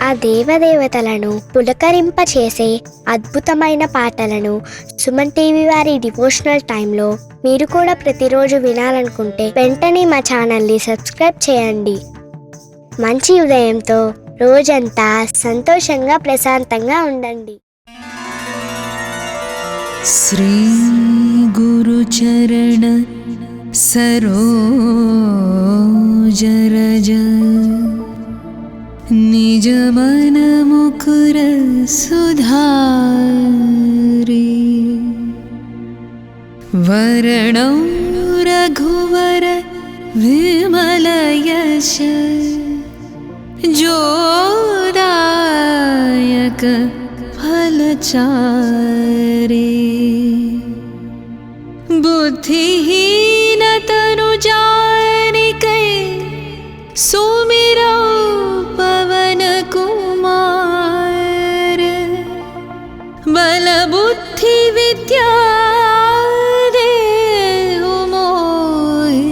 ఆ దేవదేవతలను పులకరింపచేసే అద్భుతమైన పాటలను సుమన్ టీవీ వారి డివోషనల్ టైంలో మీరు కూడా ప్రతిరోజు వినాలనుకుంటే వెంటనే మా ఛానల్ని సబ్స్క్రైబ్ చేయండి. మంచి ఉదయంతో రోజంతా సంతోషంగా ప్రశాంతంగా ఉండండి. శ్రీ గురు చరణ सरोज रज निज मन मुकुर सुधारी वरणौ रघुवर विमल यश जोदायक फलचारी बुद्धिहीन तनु जानिकै सुमिरौ पवन कुमार बल बुद्धि विद्या देहु मोहि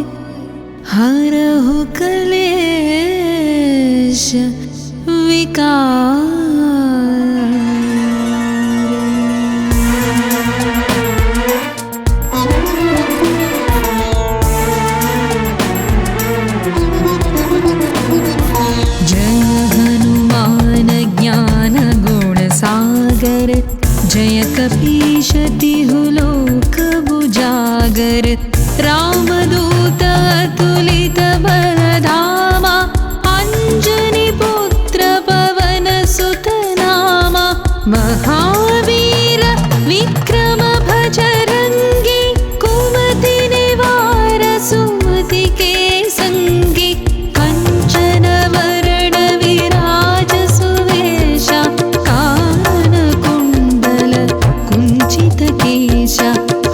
हरहु कलेश विकार. जय कपीश तिहु लोक उजागर रामदूत अतुलित बलधामा अंजनी पुत्र पवन सुत नामा महावीर विक्रम भजरंगी कुमति निवार सुमति के संगी कंचन वरण विराज सुवेशा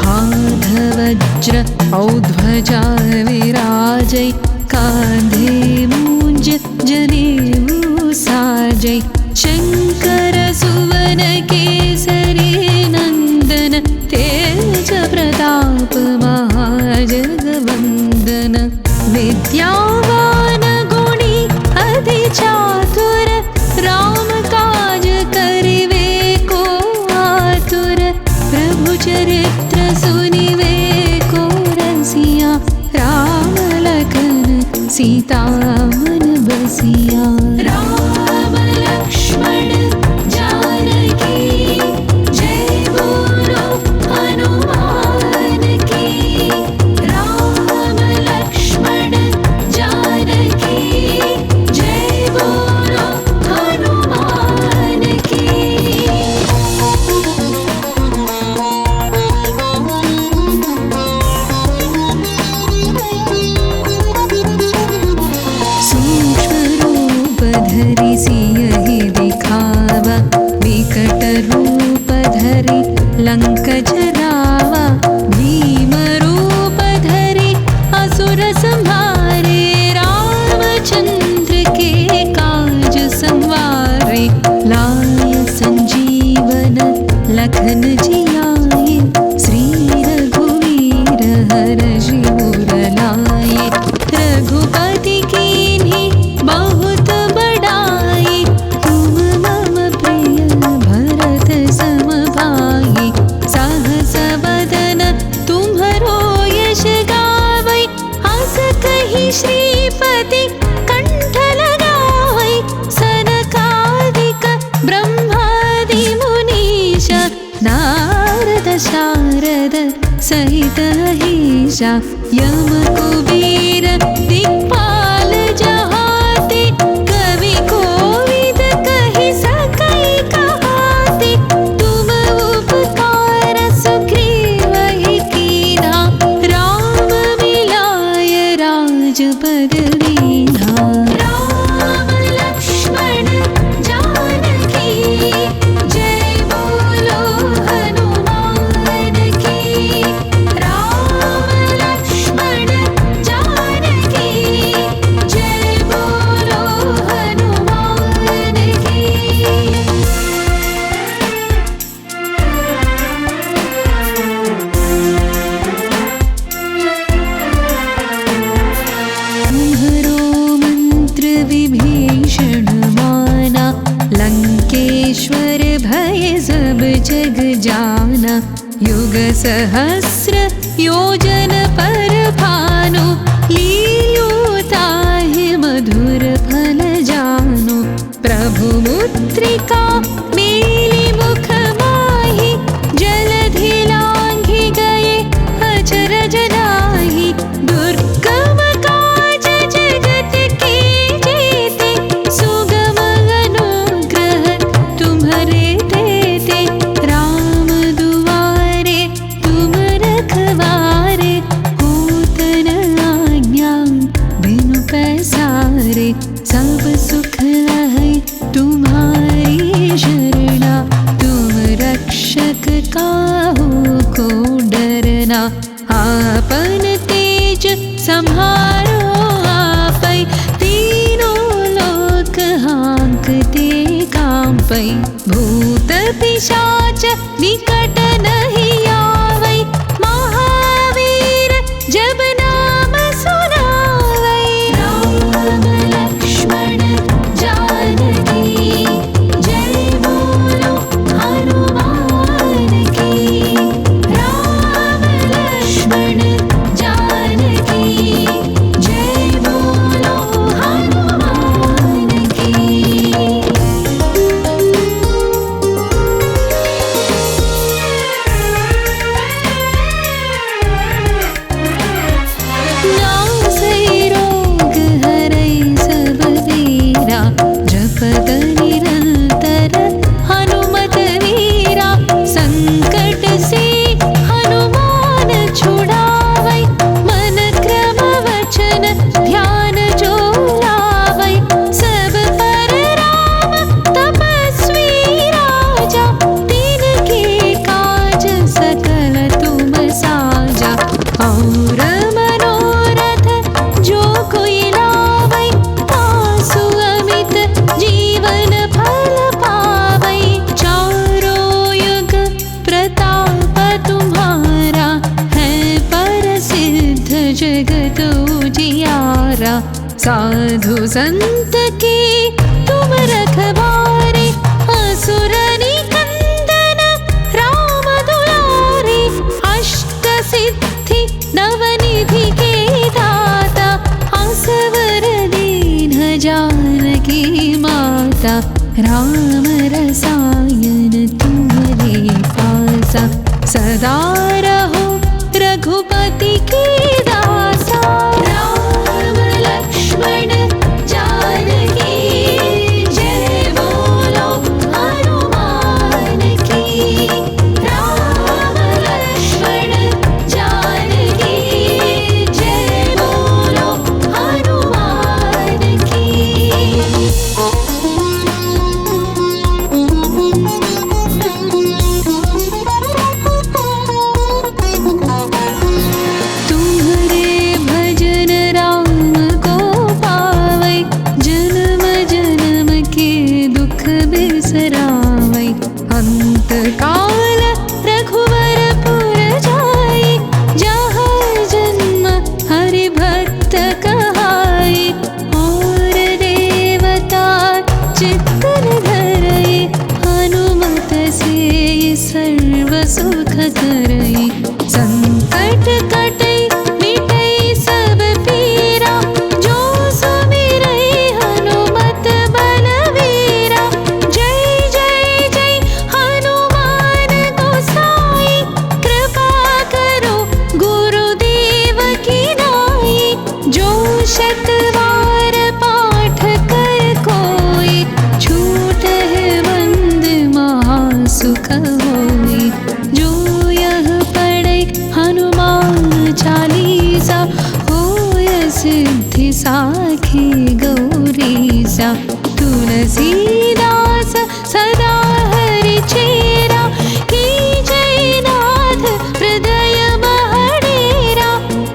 हाथ वज्र औध्वजा विराजै कांधे मूंज जनेऊ साजै शंकर सुवन केसरी नंदन तेज प्रताप महाजगवंदन विद्यावान गुणी अति चातुर राम काज करिवे को आतुर प्रभु चरित्र सुनिवे को रसिया राम लखन सीता मन बसिया. राम लक्ष्मण जानकी जय बोलो हनुमान की. राम लक्ष्मण जानकी जय बोलो हनुमान की. सियहि दिखावा विकट रूप धरि लंक जरावा भीम रूप धरि असुर संहारे रामचंद्र के काज संवारे लाय संजीवन लखन जियाए श्री रघुवीर हरषि उर लाए रघुपति कीन्ही बहुत बड़ाई तुम मम प्रिय भरत सम भाई सहस वदन तुम्हरो यश गावै अस कहि श्रीपति कंठ लगावै सनकादिक ब्रह्मादि मुनीश नारद शारद सहित अहिषा यम कुबेर दिक्पाल जहाते कवि कोविद कहि सकै कहाते तुम उपकार सुग्रीवहि कीन्हा राम मिलाय राजपद दीन्हा. राम लक्ष्मण जानकी जय बोलो हनुमान की. राम लक्ष्मण जानकी जय बोलो हनुमान की. तुम्हरो मंत्र विभीषण माना सहस्र योजन पर भानु, लील्युताहि मधुर फल जानु। प्रभु मुद्रिका मेली मुख माहि, जलधि लांघि गए अचरज नाही। दुर्गम काज जगत के जेते, सुगम अनुग्रह तुम्हरे तेते। राम दुआरे तुम रखवारे, होत न आज्ञा बिनु पैसारे। सब सुख है तुम्हारी शरणा, तुम रक्षक काहू को डरना। आपन तेज सम्हारो आपै, तीनों लोक हाँकते कांपै। भूत पिशाच निकट नहीं आवै, महावीर जब नाम सुनावै। राम लक्ष्मण जानकी, जय बोलो हनुमान की। राम लक्ष्मण जानकी, जय बोलो हनुमान की। नासै रोग हरै सब वीरा, जपत निरंतर हनुमत वीरा। संकट से हनुमान छुड़ावै, मन क्रम वचन ध्यान जो लावै। सब पर राम तपस्वी राजा, तिनके काज सकल तुम साजा। और मनोरथ जो कोई लावै, तासु अमित जीवन फल पावै। चारों युग प्रताप तुम्हारा, है प्रसिद्ध जगत उजियारा। साधु संत के तुम रखवारे, असुर निकंदन राम दुलारे। अष्ट सिद्धि नवनिधि के दाता, असवर दीन जानकी माता। राम रसायन तुम्हारे पासा, सदा रहो रघुपति की दासा। राम लक्ष्मण जानकी, जय बोलो हनुमान की। राम लक्ष्मण जानकी, जय बोलो हनुमान की। तुम्हारे भजन राम को पावै, जन्म जन्म के दुख बिसरावै। अंत काल रघुवर पुर जाई, जहाँ जन्म हरि भक्त कहाई। और देवता चित्तन धरई, हनुमत से सर्व सुख करई। संकट कटै मिटै सब पीरा, जो सुमिरै हनुमत बलवीरा। जय जय जय हनुमान गोसाई, कृपा करो गुरुदेव की नाई। जो शत बार पाठ कर कोई, छूटहि बंद महासुख होई। जो यह पढ़ै हनुमान चालीसा, होय सिद्धि साखी गौरीसा। तुलसीदास सदा हरि चेरा, की जय नाथ हृदय महडेरा।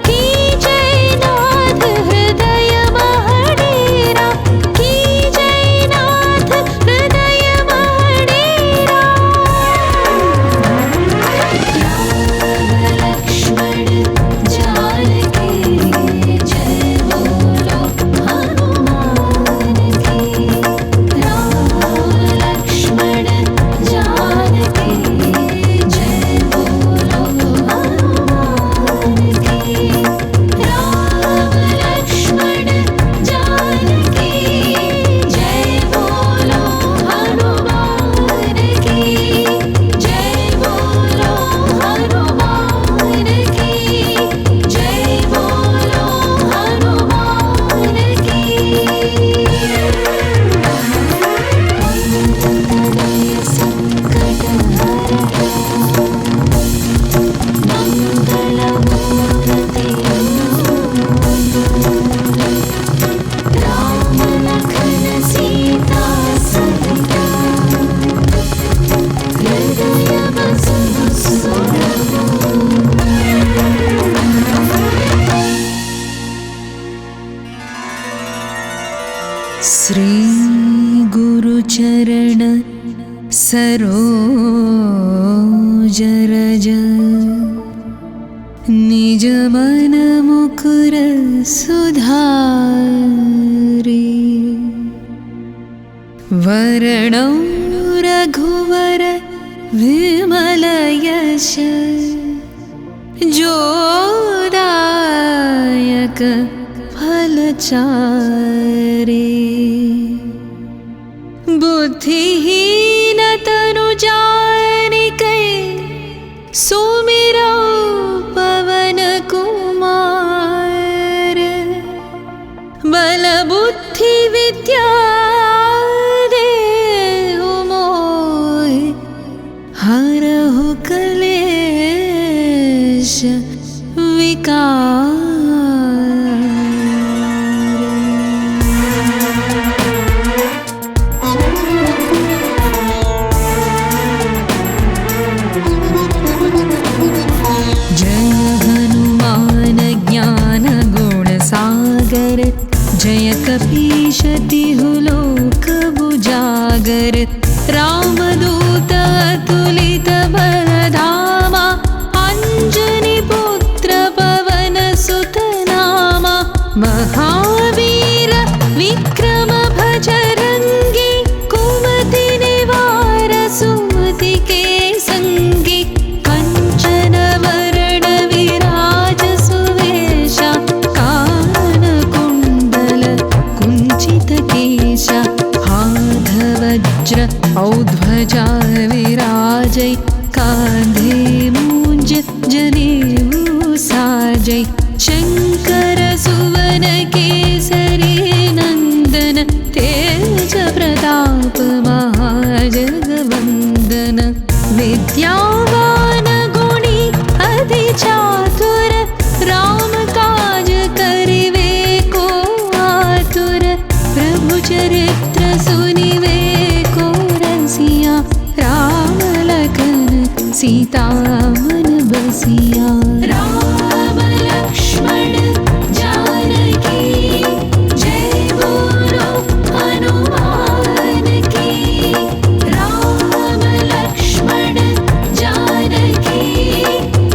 की जय नाथ हृदय महडेरा, की जय नाथ हृदय महडेरा। राम लक्ष्मण जानकी, जय बोलो हनुमान की। राम श्री गुरुचरण सरोज रज निज मन मुकुर सुधारि वरणौ रघुवर विमल यश जोदायक फलचारि बुद्धिहीन तनु जानिकै सुमिरौ पवन कुमार बल बुद्धि विद्या देहु मोहि हरहु कलेश विकार। जय कपीश तिहु लोक बुजागर रामदूत अतुलित बलधामा अंजनी पुत्र पवन सुत नामा महावीर विक्रम भजरंगी कुमति निवार सुमति के संगी कंचन वरण विराज सुवेशा हाथ वज्र औध्वजा विराजै कांधे मूंज जनेऊ साजै शंकर सुवन केसरी नंदन तेज प्रताप महाजगवंदन विद्यावान गुणी अति चातुर राम काज करिवे को आतुर प्रभु चरित्र सुनिवे को रसिया राम लखन सीता मन बसिया। राम लक्ष्मण जानकी जय बोलो हनुमान की। राम लक्ष्मण जानकी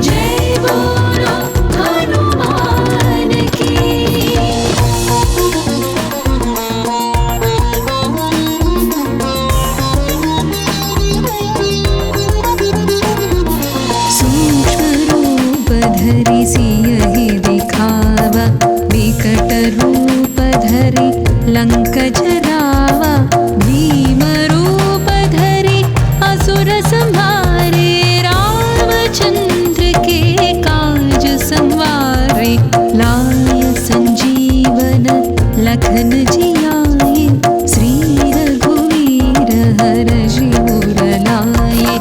जय बोलो हनुमान की। धरि सियहि दिखावा विकट रूप धरि लंक जरावा भीम रूप धरि असुर संहारे रामचंद्र के काज संवारे लाय संजीवन लखन जियाए श्री रघुवीर हरषि उर लाए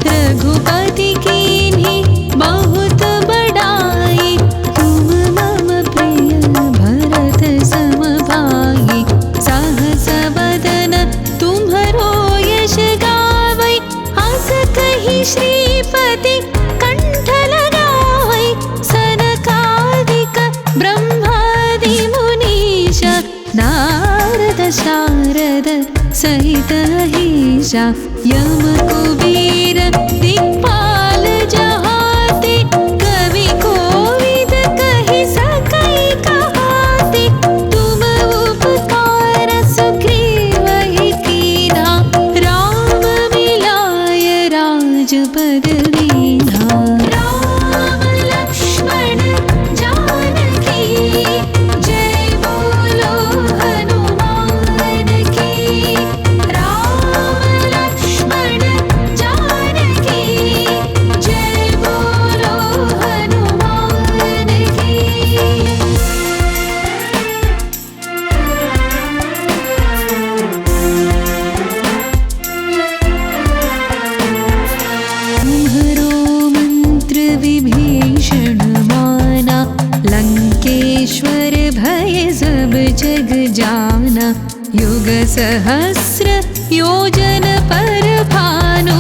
रघुपति कीन्ही बहुत बड़ाई तुम मम प्रिय भरत सम भाई सहस बदन तुम्हरो यश गावै हस कहि श्रीपति कंठ लगावै सनकादिक ब्रह्मादि मुनीश नारद शारद सहित अहीशा यम कुबेर दिक्पाल जहाते कवि कोविद कहि सकै कहाते तुम उपकार सुग्रीवहि कीन्हा राम मिलाय राजपद दीन्हा। राम लक्ष्मण जानकी जय बोलो हनुमान की। राम लक्ष्मण जानकी जय बोलो हनुमान की। तुम्हरो मंत्र विभीषण माना लंकेश्वर भय सब जग जाना युग सहस्र योजन पर भानु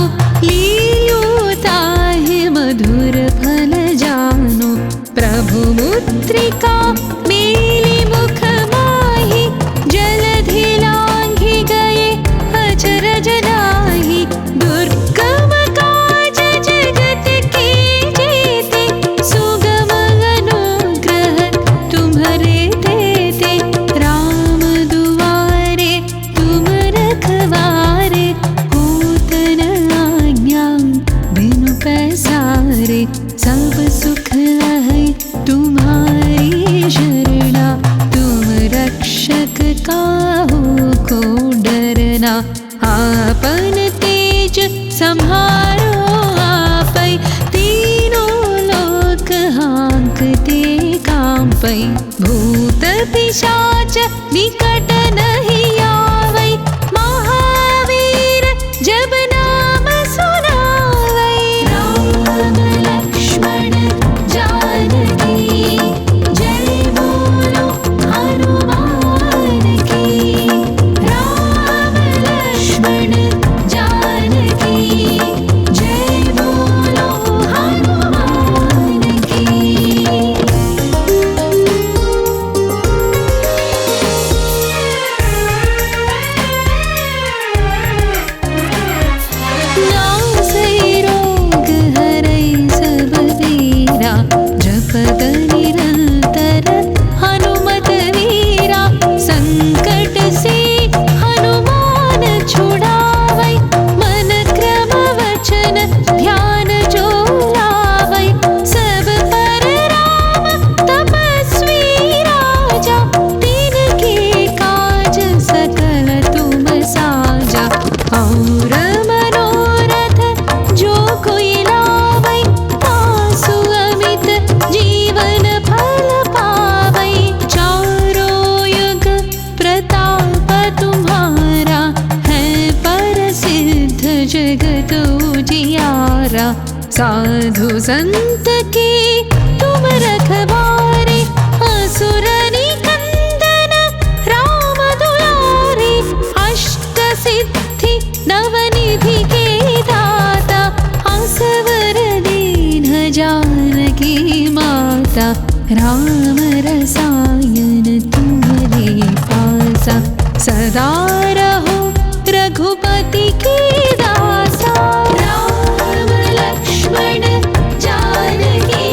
लील्योताहि मधुर फल जानु प्रभु मुद्रिका मेलि मुख माहि जलधि लाल आपन तेज संहारो आपै, तीनों लोक हाँकते कांपै। भूत पिशाच निकट नहीं आवै, महावीर जब नाम सुनावै। राम लक्ष्मण जानकी जय बोलो हनुमान की। राम लक्ष्मण जानकी जय बोलो हनुमान की। नासै रोग हरै सब वीरा, जपत निरंतर हनुमत वीरा। संकट से हनुमान छुड़ावै, मन क्रम वचन ध्यान जो लावै। सब पर राम तपस्वी राजा, तिनके काज सकल तुम साजा। और मनोरथ जो कोई लावै, तासु अमित जीवन फल पावै। चारों युग प्रताप तुम्हारा, है प्रसिद्ध जगत उजियारा। साधु संत के तुम रखवारे, असुर निकंदन राम दुलारे। अष्ट सिद्धि नवनिधि के दाता, असवर दीन जानकी माता। राम रसायन तुम्हारे पासा, सदा रहो रघुपति के दासा। राम लक्ष्मण जानकी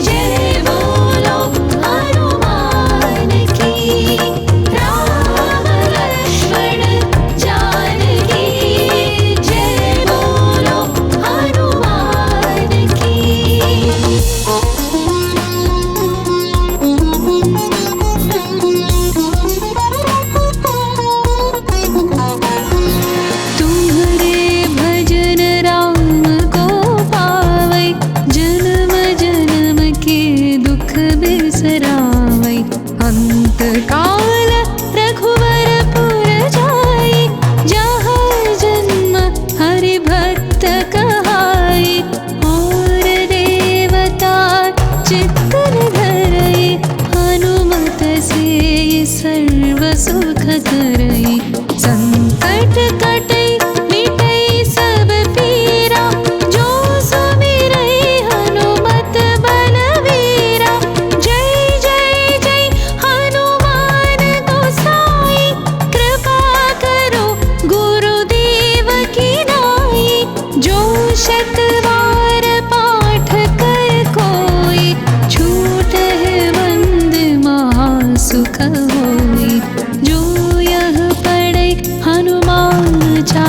जय बोलो हनुमान की। राम लक्ष्मण जानकी जय बोलो हनुमान की। तुम्हारे भजन राम को पावै, जन्म जन्म के दुख बिसरावै। अंत काल रघुवर पुर जाई, जहाँ जन्म हरि भक्त कहाई। और देवता चित्तन धरई, हनुमत से सर्व सुख करई। संकट कटै मिटै सब पीरा, जो सुमिरै हनुमत बलवीरा। जय जय जय हनुमान गोसाई, कृपा करो गुरुदेव की नाई। जो शत बार पाठ कर कोई, छूटहि बंद महासुख होई। जो यह पढ़ै हनुमान चालीसा,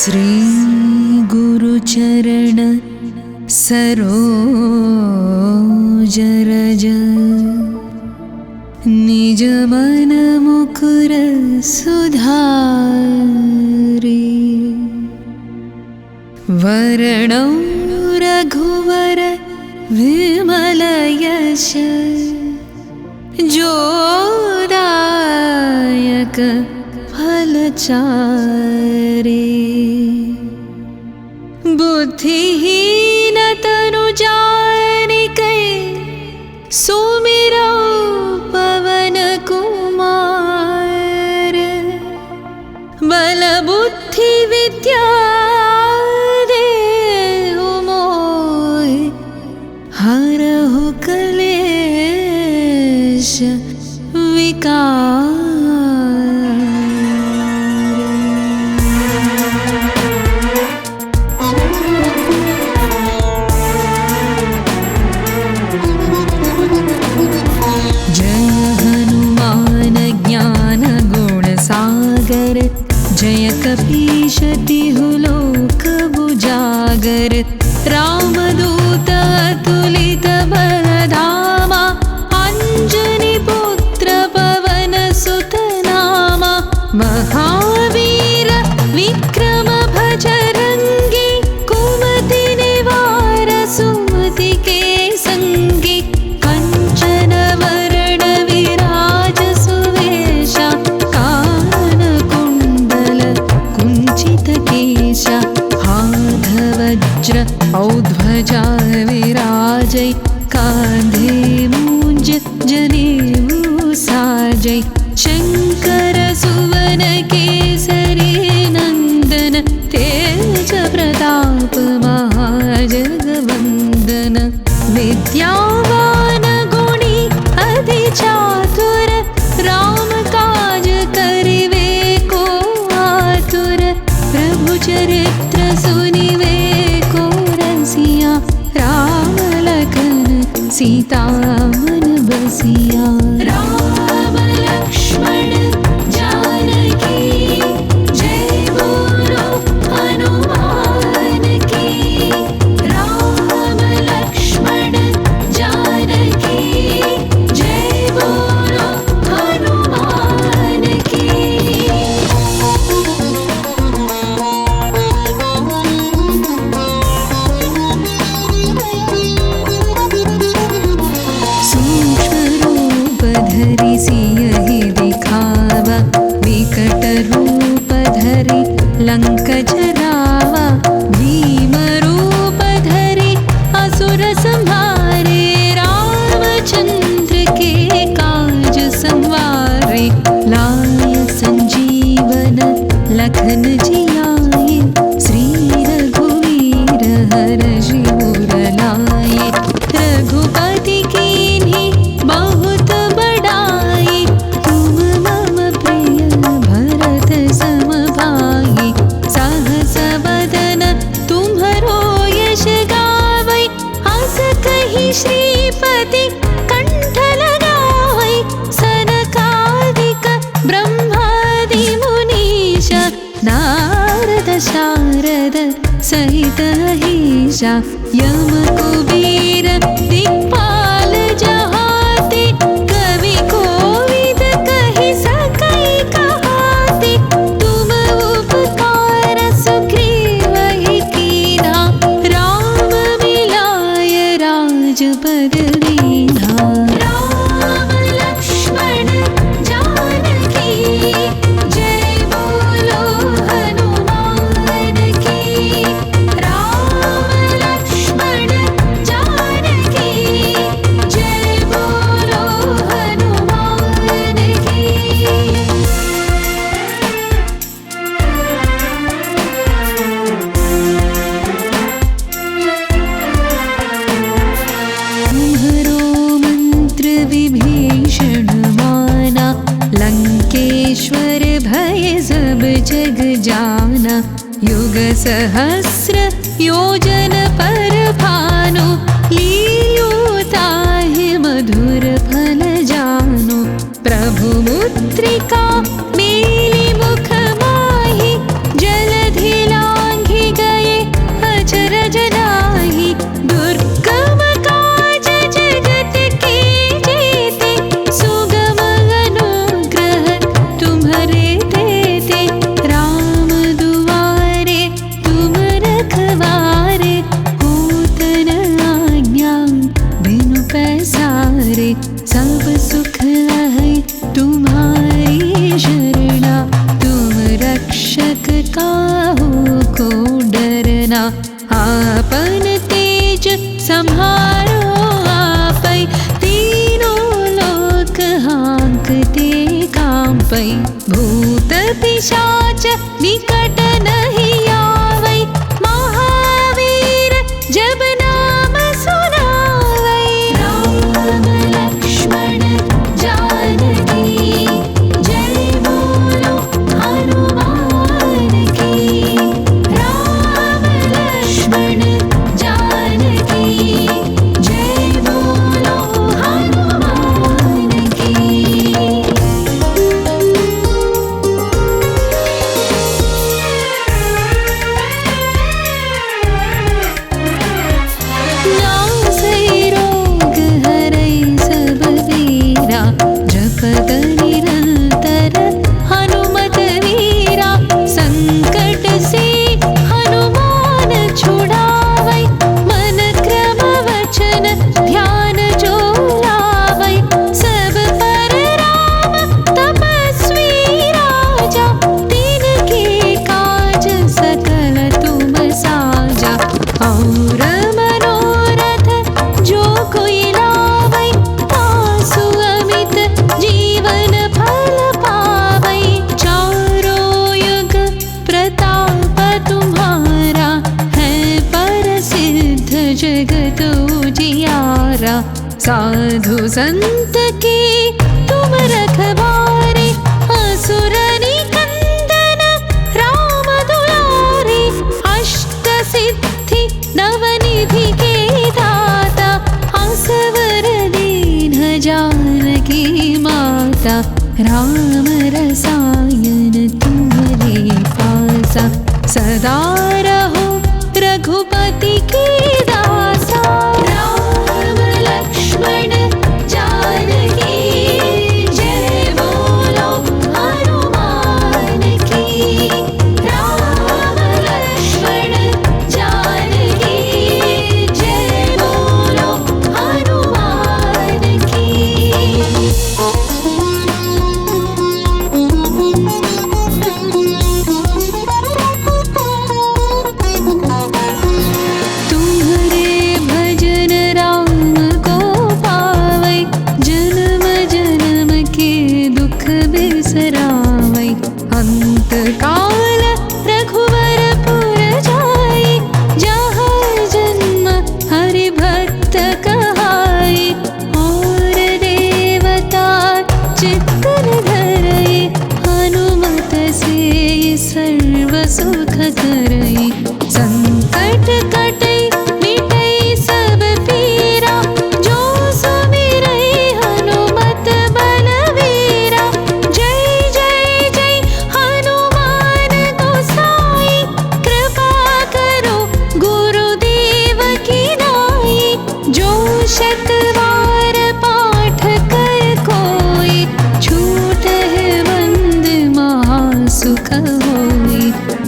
श्री गुरुचरण सरोज रज निज मन मुकुर सुधारि वरणौ रघुवर विमल यश जोदायक फलचारि बुद्धिहीन तनु जानिकै सुमिरौ पवन कुमार बल बुद्धि विद्या देहु मोहि हरहु क्लेश विकार। जय कपीश तिहु लोक बुजागर रामदूत अतुलित बलधामा अंजनी पुत्र पवन सुत नामा महावीर विक्रम भजरंगी कुमति निवार सुमति के संगी कंचन वरण विराज सुवेशा हाथ वज्र औध्वजा विराजै कांधे मूंज जनेऊ साजै शंकर सुवन केसरी नंदन तेज प्रताप महाजगवंदन विद्यावान गुणी अति चातुर राम काज करिवे को आतुर प्रभु चरित्र सुनिवे को रसिया राम लखन सीता मन बसिया। राम लक्ष्मण जानकी जय बोलो हनुमान की। राम लक्ष्मण जानकी जय बोलो हनुमान की। धरि सियहि दिखावा विकट रूप धरि लंक जरावा भीम रूप धरि असुर संहारे रामचंद्र के काज संवारे लाय संजीवन लखन जियाए श्री रघुवीर हर्षि उर लाए रघुपति कीन्ही बहुत बड़ाई तुम मम प्रिय भरत सम भाई सहस बदन तुम्हरो यश गावै अस कहि श्रीपति कंठ लगावै सनकादिक ब्रह्मादि मुनीश नारद शारद सहित अहिषा यम कुबेर दिक्पाल जहाते कवि कोविद कहि सकै कहाते तुम उपकार सुग्रीवहि कीन्हा राम मिलाय राजपद दीन्हा। राम लक्ष्मण जानकी जय बोलो हनुमान की। राम लक्ष्मण जानकी जय बोलो हनुमान की। तुम्हरो मंत्र विभीषण माना लंकेश्वर भय सब जग जाना युग सहस्र योजन पर भानु लील्योताहि मधुर फल जानु प्रभु मुद्रिका मेलि मुख माहि जलधि लाए सहारो आपै, तीनों लोक हाँकते कांपै। भूत पिशाच निकट नहीं आवै, महावीर जब नाम सुनावै। राम लक्ष्मण जानकी जय बोलो हनुमान की। राम लक्ष्मण जानकी जय बोलो हनुमान की। नासै रोग हरै सब पीरा, जपत निरंतर हनुमत वीरा। संकट से हनुमान छुड़ावै, मन क्रम वचन ध्यान जो लावै। सब पर राम तपस्वी राजा, तिनके काज सकल तुम साजा। और मनोरथ जो कोई लावै, तासु अमित जीवन फल पावै। चारों युग प्रताप तुम्हारा, है प्रसिद्ध जगत उजियारा। साधु संत के तुम रखवारे, असुर निकंदन राम दुलारे। अष्ट सिद्धि नवनिधि के दाता, असवर दीन जानकी माता। राम रसायन तुम्हारे पासा, सदा रहो रघुपति के दासा। राम लक्ष्मण जानकी जय बोलो हनुमान की। राम लक्ष्मण जानकी जय बोलो हनुमान की। तुम्हारे भजन राम को पावै, जन्म जन्म के दुख बिसरावै। अंत काल रघुवरपुर जाई, जहाँ जन्म हरि भक्त कहाई। और देवता चित्तन धरई, हनुमत से सर्व सुख करई। संकट कटै मिटै सब पीरा, जो सुमिरै हनुमत बलवीरा। जय जय जय हनुमान गोसाई, कृपा करो गुरुदेव की नाई। जो शतवार पाठ कर कोई, छूटहि बंद महासुख होई।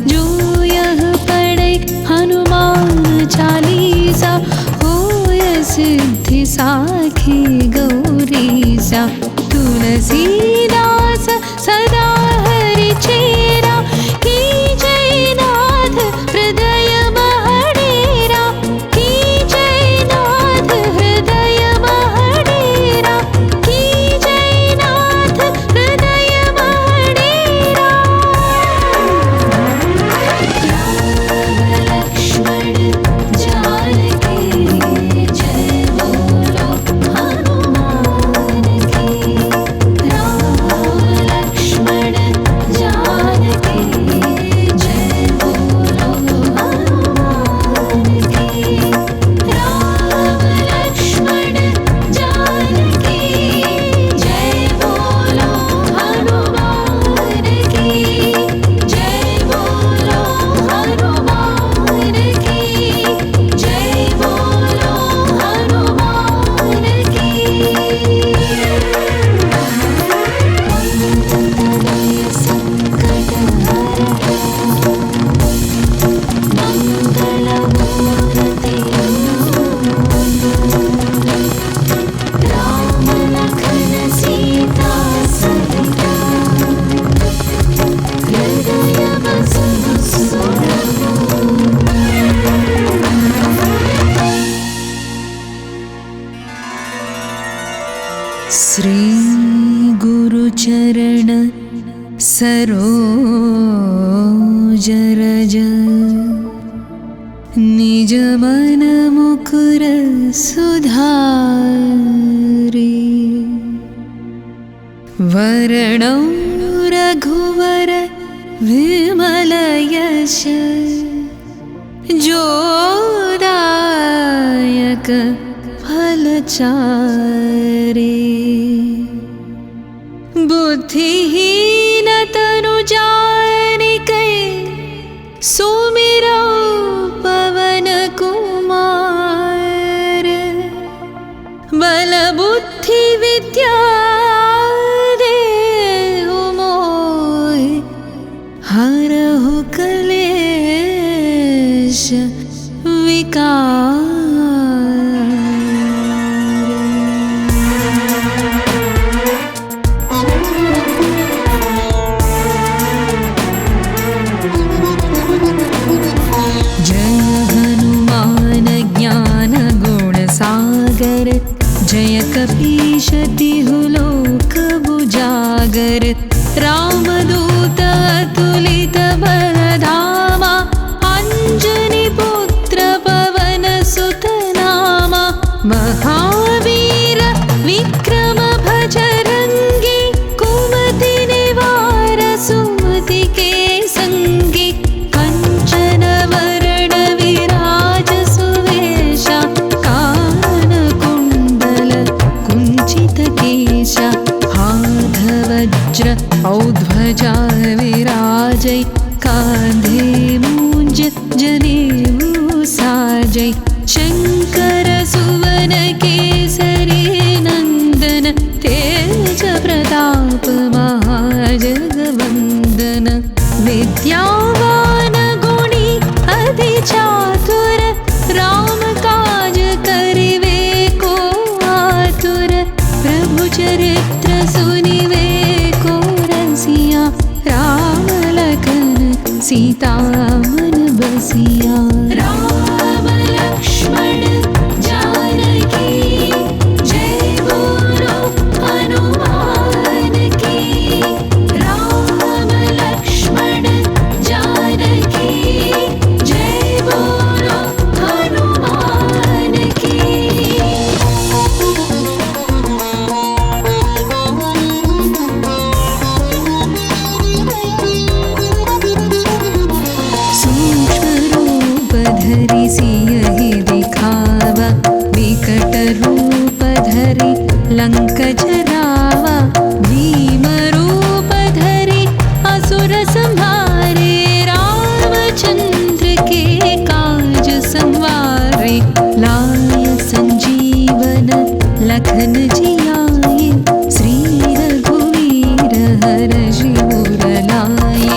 जो यह पढ़ै हनुमान चालीसा, होय सिद्धि साखी गौरीसा। तुलसीदास सदा हरि चेरा, की जय नाथ हृदय महडेरा। की जय नाथ हृदय महडेरा, की जय नाथ हृदय महडेरा। राम लक्ष्मण जानकी जय बोलो हनुमान की। राम श्री गुरुचरण सरोज रज निज मन मुकुर सुधारि वरणौ रघुवर विमल यश जोदायक फलचारि बुद्धिहीन तनु जानिकै सुमिरौ पवन कुमार बल बुद्धि विद्या देहु मोहि हरहु क्लेश विकार। जय कपीश तिहु लोक उजागर रामदूत अतुलित बलधामा अंजनी पुत्र पवन सुत नामा महावीर विक्रम भजरंगी कुमति निवार सुमति के संगी कंचन वरण विराज सुवेशा हाथ वज्र औध्वजा विराजै कांधे मूंज जनेऊ साजै शंकर सुवन केसरी नंदन तेज प्रताप महाजगवंदन विद्यावान गुणी अति चातुर राम काज करिवे को आतुर प्रभु चरित्र सुनिवे को रसिया राम लखन सीता मन बसिया। राम लक्ष्मण जानकी जय बोलो हनुमान की। राम लक्ष्मण जानकी जय बोलो हनुमान की। धरि सियहि दिखावा विकट रूप धरि लंक जरावा भीम रूप धरि असुर संहारे रामचंद्र के काज संवारे लाय संजीवन लखन जियाए श्री रघुवीर हर्षि उर लाए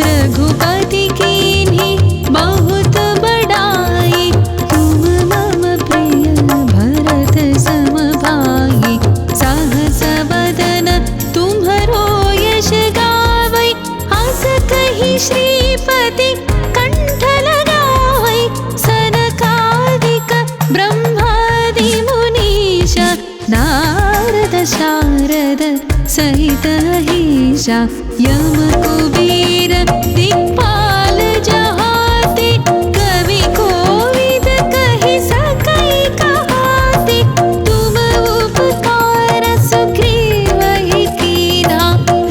रघुपति कीन्ही बहुत बड़ाई तुम मम प्रिय भरत सम भाई सहस बदन तुम्हरो यश गावै हस कहि श्रीपति कंठ लगावै सनकादिक ब्रह्मादि मुनीश नारद शारद सहित अहिषा यम कुबेर दिक्पाल जहाते कवि कोविद कहि सकै कहाते तुम उपकार सुग्रीवहि कीन्हा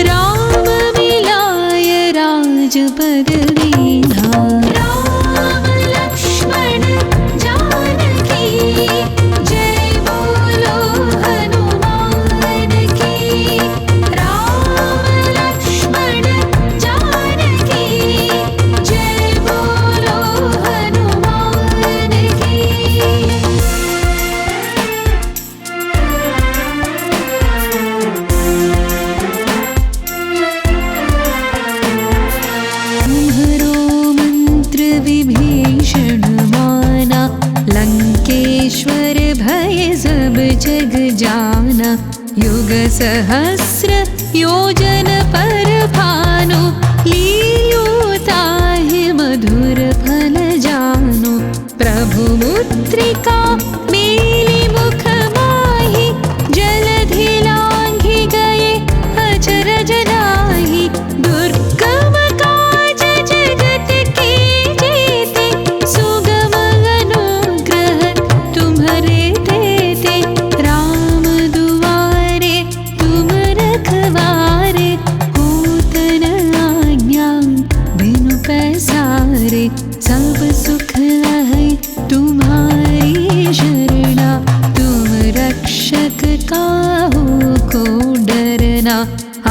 राम मिलाय राजपद दीन्हा। राम लक्ष्मण जानकी जय बोलो हनुमान की। राम लक्ष्मण जानकी जय बोलो हनुमान की। तुम्हरो मंत्र विभीषण माना लंकेश्वर भय सब जग जाना युग सहस्र योजन पर भानु लील्योताहि मधुर फल जानु प्रभु मुद्रिका मेलि मुख माहि जलधि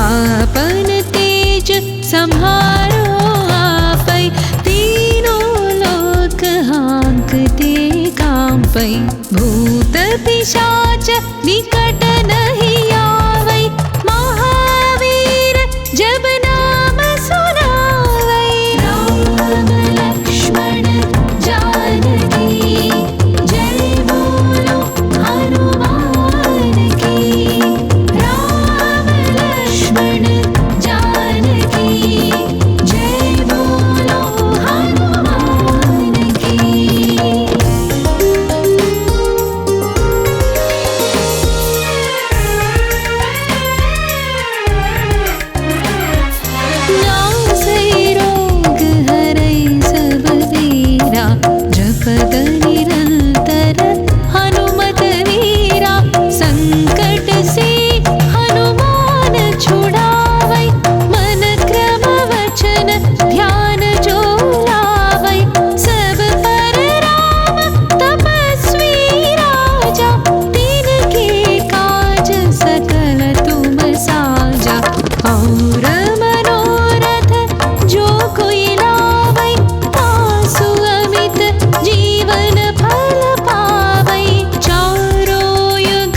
आपन तेज संहारो आपै, तीनों लोक हाँकते कांपै। भूत पिशाच निकट नहीं आवै, महावीर जब नाम सुनावै। राम लक्ष्मण जानकी जय बोलो हनुमान की। राम लक्ष्मण जानकी जय बोलो हनुमान की। नासै रोग हरै सब वीरा, जपत निरंतर हनुमत वीरा। संकट से हनुमान छुड़ावै, मन क्रम वचन ध्यान जो लावै। सब पर राम तपस्वी राजा, तिनके काज सकल तुम साजा। और मनोरथ जो कोई लावै, तासु अमित जीवन फल पावै। चारों युग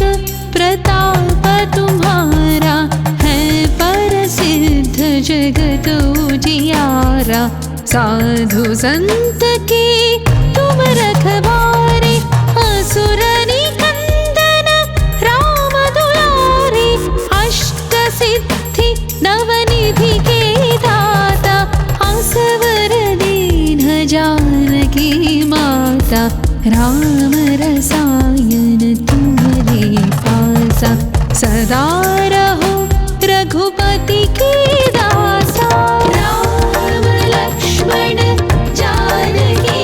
प्रताप तुम्हारा, है प्रसिद्ध जगत उजियारा। साधु संत के तुम रखवारे, असुर निकंदन राम दुलारे। अष्ट सिद्धि नवनिधि के दाता, असवर दीन जानकी माता। राम रसायन तुम्हारे पासा, सदा रहो रघुपति के दासा। राम लक्ष्मण जानकी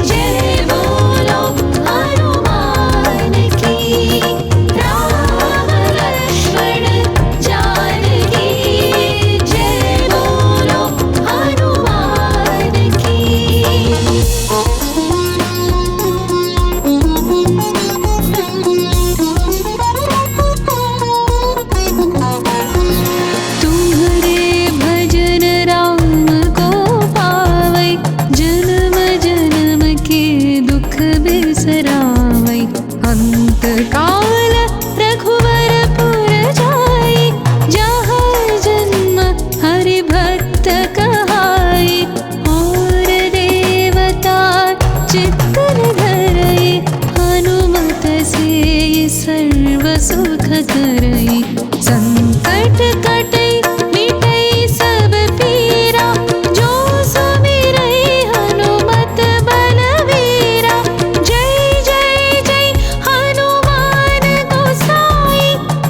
जय बोलो हनुमान की। राम लक्ष्मण जानकी जय बोलो हनुमान की। तुम्हारे भजन राम को पावै, जन्म जन्म के दुख बिसरावै। अंत काल रघुवरपुर जाई, जहाँ जन्म हरि भक्त कहाई। और देवता चित्तन धरई, हनुमत से सर्व सुख करई। संकट कटै मिटै सब पीरा, जो सुमिरै हनुमत बलवीरा। जय जय जय हनुमान गोसाई,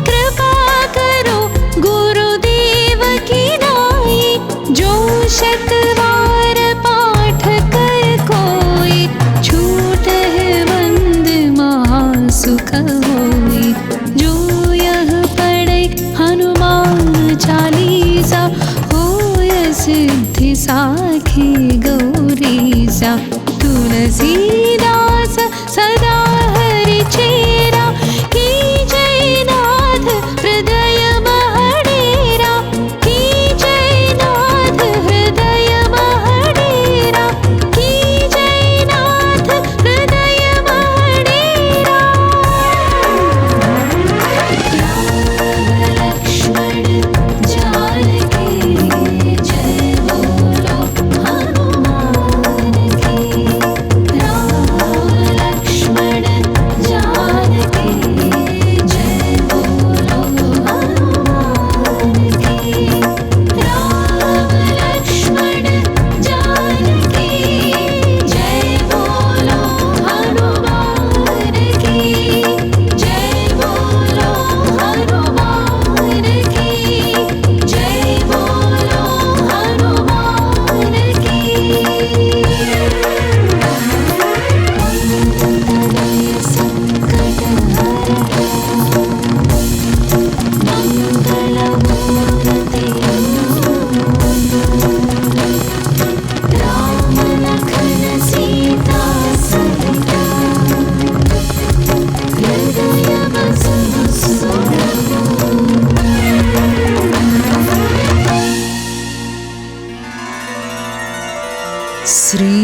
कृपा करो गुरुदेव की नाई। जो शत बार पाठ कर कोई, छूटहि बंद महासुख होई। जो यह पढ़ै हनुमान चालीसा, होय सिद्धि साखी गौरीसा। तुलसीदास सदा हरि चेरा, की जय नाथ हृदय महडेरा। की जय नाथ हृदय महडेरा, की जय नाथ हृदय महडेरा। राम लक्ष्मण जानकी जय बोलो हनुमान की। राम श्री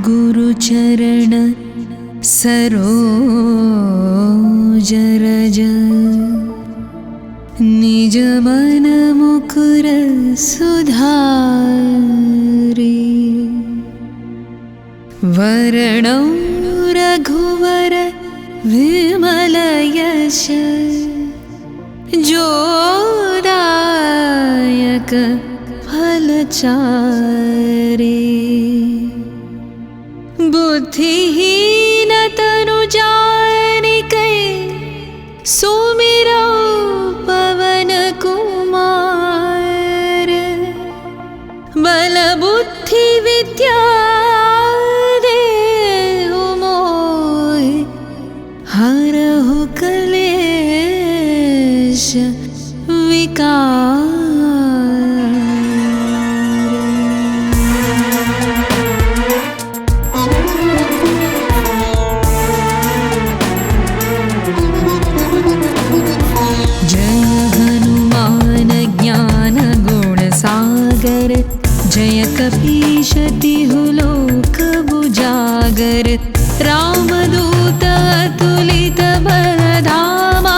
गुरुचरण सरोज रज निज मन मुकुर सुधारि वरणं रघुवर विमल यश जोदायक फलचारि बुद्धिहीन तनु जानिकै सुमिरौ पवन कुमार बल बुद्धि विद्या देहु मोहि हरहु कलेश विकार। जय कपीश तिहु लोक बुजागर रामदूत अतुलित बलधामा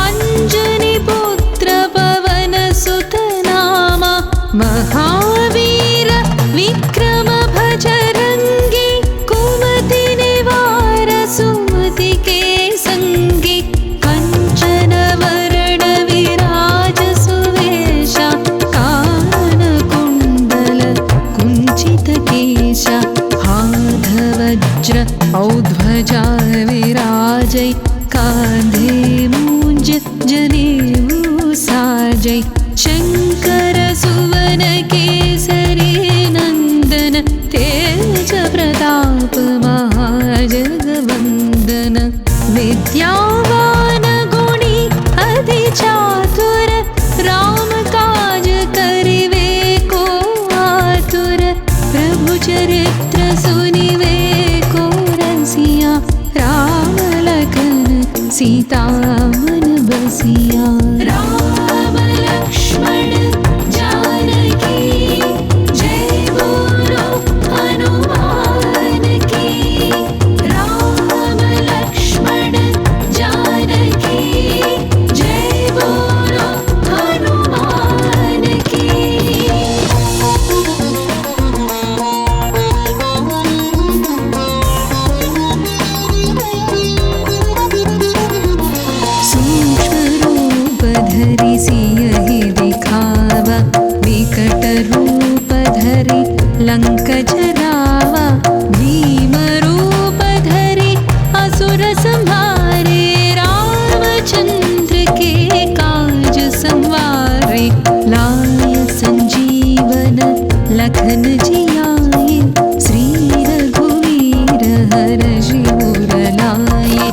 अंजनी पुत्र पवन सुत नामा महावीर विक्रम भजरंगी कुमति निवार सुमति के संगी कंचन वरण विराज सुवेशा हाथ वज्र औध्वजा विराजै कांधे मूंज जनेऊ साजै शंकर सुवन केसरी नंदन तेज प्रताप महाजगवंदन विद्यावान गुणी अति चातुर राम काज करिवे को आतुर प्रभु चरित्र सुनिवे को रसिया राम लखन सीता मन बसिया। राम लक्ष्मण जानकी जय बोलो हनुमान की। राम लक्ष्मण जानकी जय बोलो हनुमान की। धरि सियहि दिखावा विकट रूप धरि लंक जरावा भीम रूप धरि असुर संहारे रामचंद्र के काज संवारे लाय संजीवन लखन जियाए श्री रघुवीर हर्षि उर लाए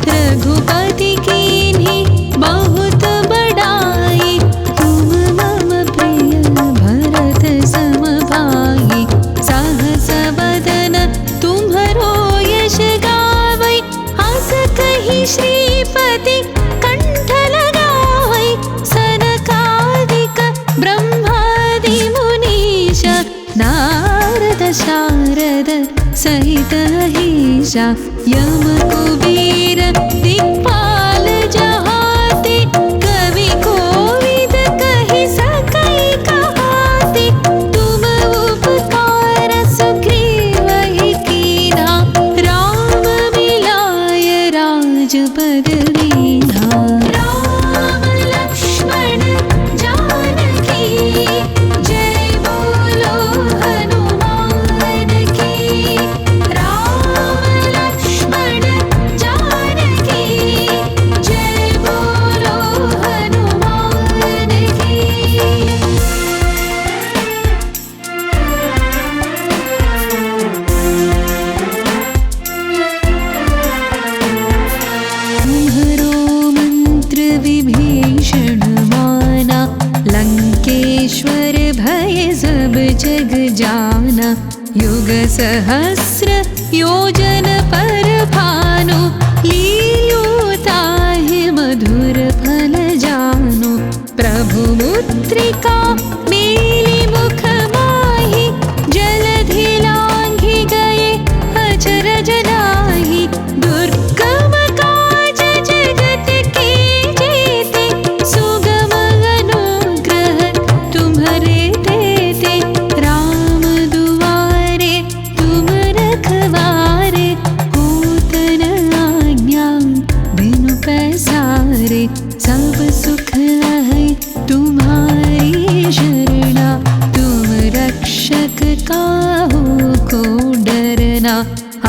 रघुपति कीन्ही बहुत बड़ाई तुम मम प्रिय भरत सम भाई सहस बदन तुम्हरो यश गावै हस कहि श्रीपति कंठ लगावै सनकादिक ब्रह्मादि मुनीश नारद शारद सहित अहिषा यम कुबेर दिक्पाल जहाते कवि कोविद कहि सकै कहाते तुम उपकार सुग्रीवहि कीन्हा राम मिलाय राजपद दीन्हा। राम लक्ष्मण जानकी जय बोलो हनुमान की। राम लक्ष्मण जानकी जय बोलो हनुमान की। तुम्हरो मंत्र विभीषण माना लंकेश्वर भय सब जग जाना युग सहस्र योजन पर भानु लील्योताहि मधुर फल जानु प्रभु मुद्रिका मेलि मुख माहि जलधि लाय काहू को डरना।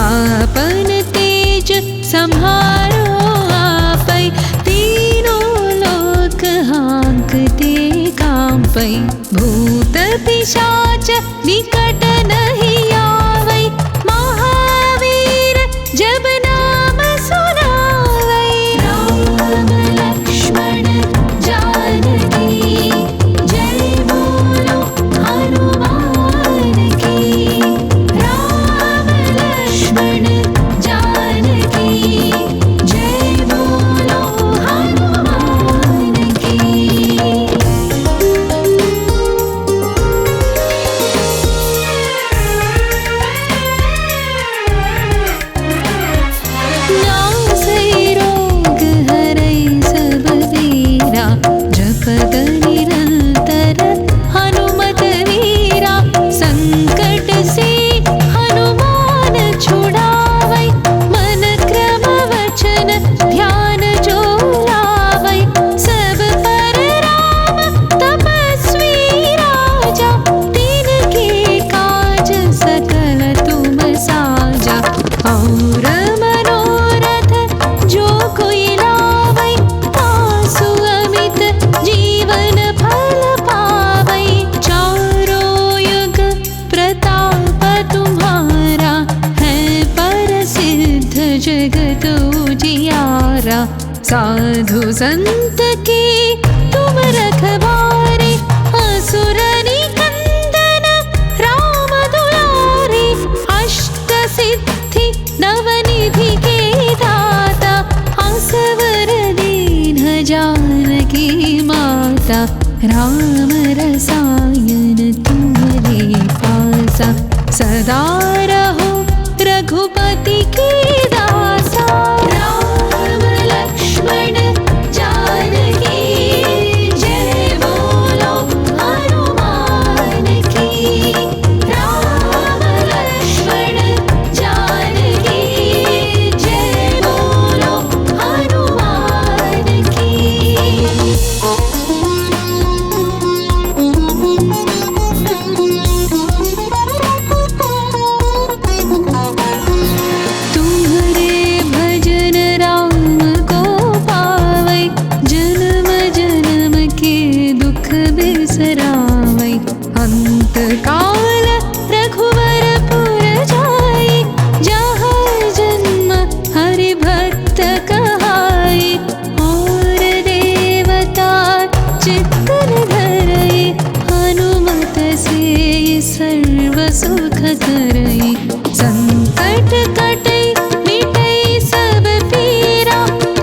आपन तेज संहारो आपै, तीनों लोक हाँकते कांपै। भूत पिशाच निकट नहीं आवै, महावीर जब नाम सुनावै। राम लक्ष्मण जानकी जय बोलो हनुमान की। राम लक्ष्मण जानकी जय बोलो हनुमान की। नासै रोग हरै सब पीरा, जपत निरंतर हनुमत वीरा। संकट से हनुमान छुड़ावै, मन क्रम वचन ध्यान जो लावै। सब पर राम तपस्वी राजा, तिनके काज सकल तुम साजा। और मनोरथ जो कोई लावै, तासु अमित जीवन फल पावै। चारों युग प्रताप तुम्हारा, है परसिद्ध जगत उजियारा। साधु संत के तुम रखवारे, असुर निकंदन राम दुलारे। अष्ट सिद्धि नवनिधि के दाता, असवर दीन जानकी माता। राम रसायन तुम्हारे पासा, सदा रहो रघुपति के दासा। राम लक्ष्मण जानकी जय बोलो हनुमान की। राम लक्ष्मण जानकी जय बोलो हनुमान की। तुम्हारे भजन राम को पावै, जन्म जन्म के दुख बिसरावै। अंत काल रघुवर पुर जाई, जहाँ जन्म हरि भक्त कहाई। और देवता चित्तन धरई, हनुमत से सर्व सुख करई। संकट कटै मिटै सब पीरा,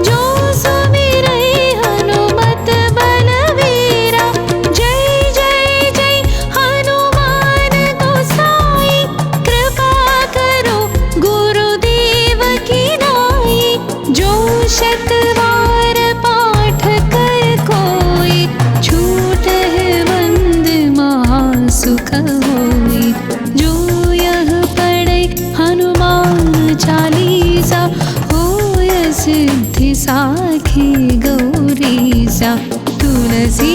जो सुमिरै हनुमत बलवीरा। जय जय जय हनुमान गोसाई, कृपा करो गुरुदेव की नाई। जो शतवार पाठ कर कोई, छूटहि बंद महासुख होई। जो यह पढ़ै हनुमान चालीसा, होय सिद्धि साखी गौरीसा। तुलसी